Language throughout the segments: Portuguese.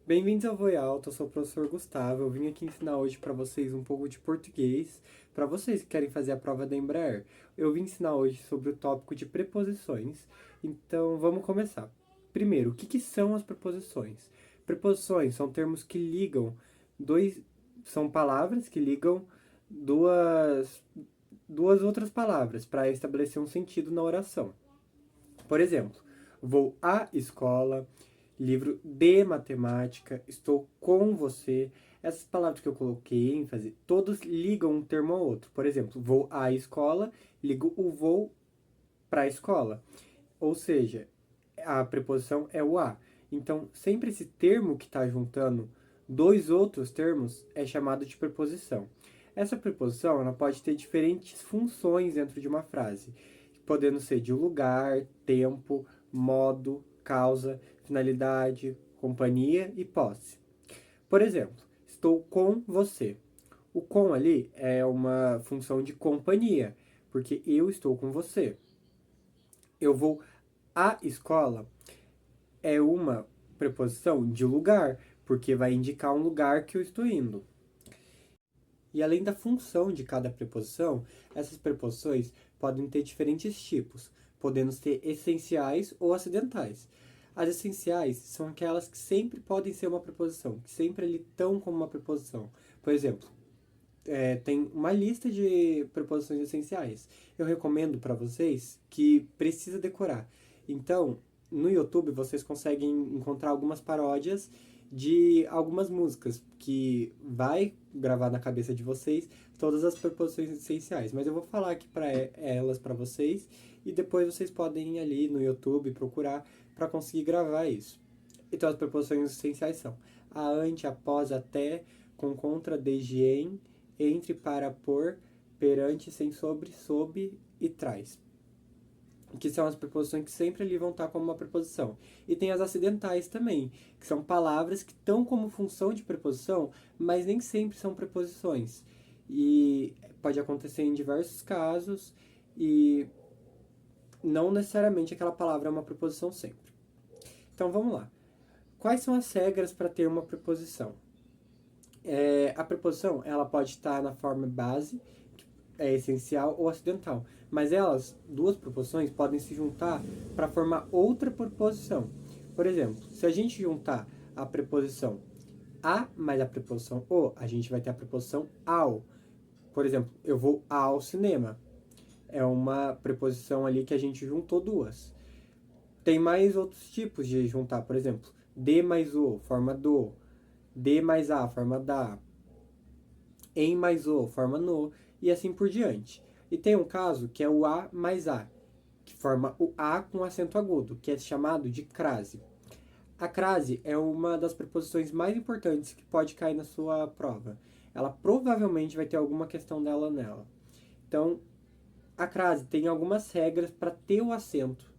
Bem-vindos ao Voe Alto, eu sou o professor Gustavo. Eu vim aqui ensinar hoje para vocês um pouco de português, para vocês que querem fazer a prova da Embraer. Eu vim ensinar hoje sobre o tópico de preposições, então vamos começar. Primeiro, o que são as preposições? Preposições são termos que ligam dois, são palavras que ligam duas outras palavras para estabelecer um sentido na oração. Por exemplo, vou à escola, livro de matemática, estou com você. Essas palavras que eu coloquei ênfase, todos ligam um termo ao outro. Por exemplo, vou à escola, ligo o vou para a escola. Ou seja, a preposição é o a. Então, sempre esse termo que está juntando dois outros termos é chamado de preposição. Essa preposição ela pode ter diferentes funções dentro de uma frase, podendo ser de lugar, tempo, modo, causa, finalidade, companhia e posse. Por exemplo, estou com você. O com ali é uma função de companhia, porque eu estou com você. Eu vou à escola é uma preposição de lugar, porque vai indicar um lugar que eu estou indo. E além da função de cada preposição, essas preposições podem ter diferentes tipos, podendo ser essenciais ou acidentais. As essenciais são aquelas que sempre podem ser uma preposição, que sempre ali estão como uma preposição. Por exemplo, tem uma lista de preposições essenciais. Eu recomendo para vocês que precisa decorar. Então, no YouTube vocês conseguem encontrar algumas paródias de algumas músicas que vai gravar na cabeça de vocês todas as preposições essenciais. Mas eu vou falar aqui para elas para vocês e depois vocês podem ir ali no YouTube procurar para conseguir gravar isso. Então as preposições essenciais são a, ante, após, até, com, contra, desde, em, entre, para, por, perante, sem, sobre, sob e trás. Que são as preposições que sempre ali vão estar como uma preposição. E tem as acidentais também, que são palavras que estão como função de preposição, mas nem sempre são preposições. E pode acontecer em diversos casos e não necessariamente aquela palavra é uma preposição sempre. Então vamos lá. Quais são as regras para ter uma preposição? A preposição ela pode estar na forma base, que é essencial ou acidental, mas elas, duas preposições, podem se juntar para formar outra preposição. Por exemplo, se a gente juntar a preposição a mais a preposição o, a gente vai ter a preposição ao. Por exemplo, eu vou ao cinema. É uma preposição ali que a gente juntou duas. Tem mais outros tipos de juntar, por exemplo, de mais o, forma do, de mais a, forma da, em mais o, forma no, e assim por diante. E tem um caso que é o a mais a, que forma o a com acento agudo, que é chamado de crase. A crase é uma das preposições mais importantes que pode cair na sua prova. Ela provavelmente vai ter alguma questão dela nela. Então, a crase tem algumas regras para ter o acento.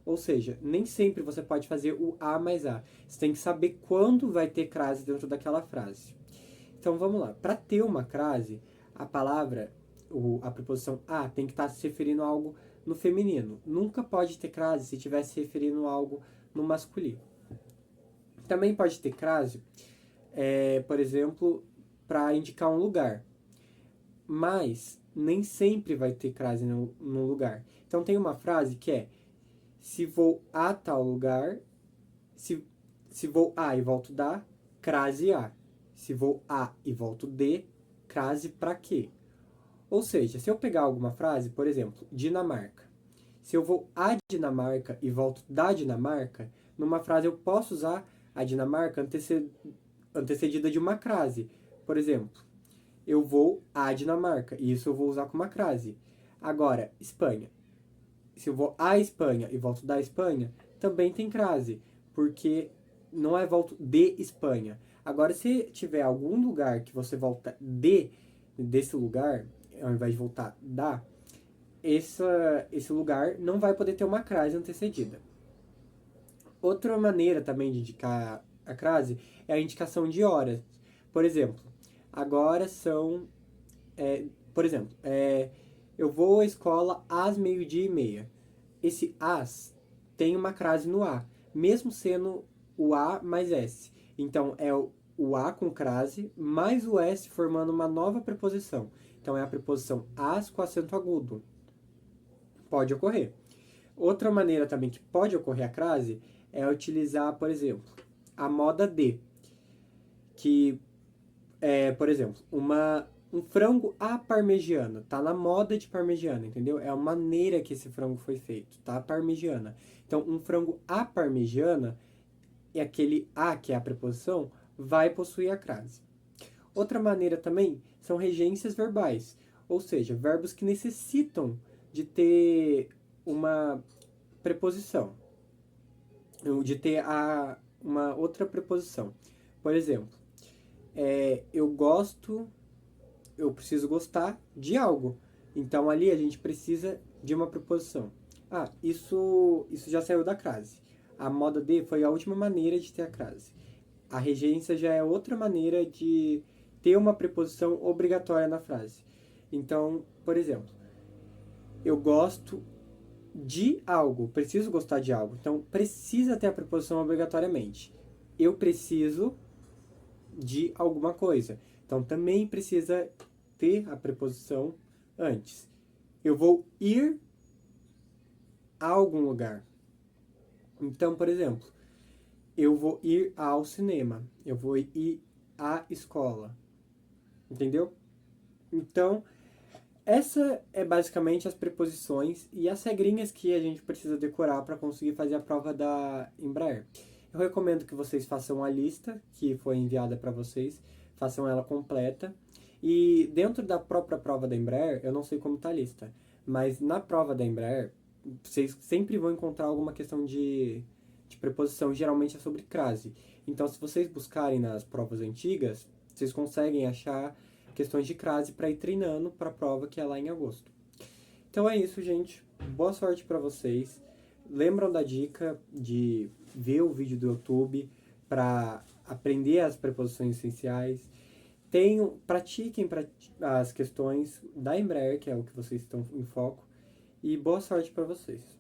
Ou seja, nem sempre você pode fazer o a mais a. Você tem que saber quando vai ter crase dentro daquela frase. Então vamos lá. Para ter uma crase, a palavra, a preposição a tem que estar se referindo a algo no feminino. Nunca pode ter crase se estiver se referindo a algo no masculino. Também pode ter crase, por exemplo, para indicar um lugar. Mas nem sempre vai ter crase no lugar. Então tem uma frase que é: se vou a tal lugar, se, se vou a e volto da, crase a. Se vou a e volto de, crase pra quê? Ou seja, se eu pegar alguma frase, por exemplo, Dinamarca. Se eu vou à Dinamarca e volto da Dinamarca, numa frase eu posso usar a Dinamarca antecedida de uma crase. Por exemplo, eu vou à Dinamarca, e isso eu vou usar com uma crase. Agora, Espanha. Se eu vou à Espanha e volto da Espanha, também tem crase, porque não é volto de Espanha. Agora, se tiver algum lugar que você volta desse lugar, ao invés de voltar da, esse lugar não vai poder ter uma crase antecedida. Outra maneira também de indicar a crase é a indicação de horas. Por exemplo, agora são. Por exemplo, eu vou à escola às meio-dia e meia. Esse às tem uma crase no A, mesmo sendo o A mais S. Então, é o a com crase mais o s formando uma nova preposição. Então, é a preposição as com acento agudo. Pode ocorrer. Outra maneira também que pode ocorrer a crase é utilizar, por exemplo, a moda de, que é, por exemplo, um frango à parmegiana. Tá na moda de parmegiana, entendeu? É a maneira que esse frango foi feito, tá? Parmegiana. Então, um frango à parmegiana, e aquele a, que é a preposição, vai possuir a crase. Outra maneira também são regências verbais, ou seja, verbos que necessitam de ter uma preposição, de ter uma outra preposição. Por exemplo, eu preciso gostar de algo. Então ali a gente precisa de uma preposição. Ah, isso já saiu da crase. A moda de foi a última maneira de ter a crase. A regência já é outra maneira de ter uma preposição obrigatória na frase. Então, por exemplo, eu gosto de algo, preciso gostar de algo. Então, precisa ter a preposição obrigatoriamente. Eu preciso de alguma coisa. Então, também precisa ter a preposição antes. Eu vou ir a algum lugar. Então, por exemplo, eu vou ir ao cinema. Eu vou ir à escola. Entendeu? Então, essa é basicamente as preposições e as regrinhas que a gente precisa decorar para conseguir fazer a prova da Embraer. Eu recomendo que vocês façam a lista que foi enviada para vocês, façam ela completa. E dentro da própria prova da Embraer, eu não sei como está a lista, mas na prova da Embraer, vocês sempre vão encontrar alguma questão de preposição, geralmente é sobre crase. Então, se vocês buscarem nas provas antigas, vocês conseguem achar questões de crase para ir treinando para a prova que é lá em agosto. Então é isso, gente. Boa sorte para vocês. Lembram da dica de ver o vídeo do YouTube para aprender as preposições essenciais. Pratiquem as questões da Embraer, que é o que vocês estão em foco. E boa sorte para vocês.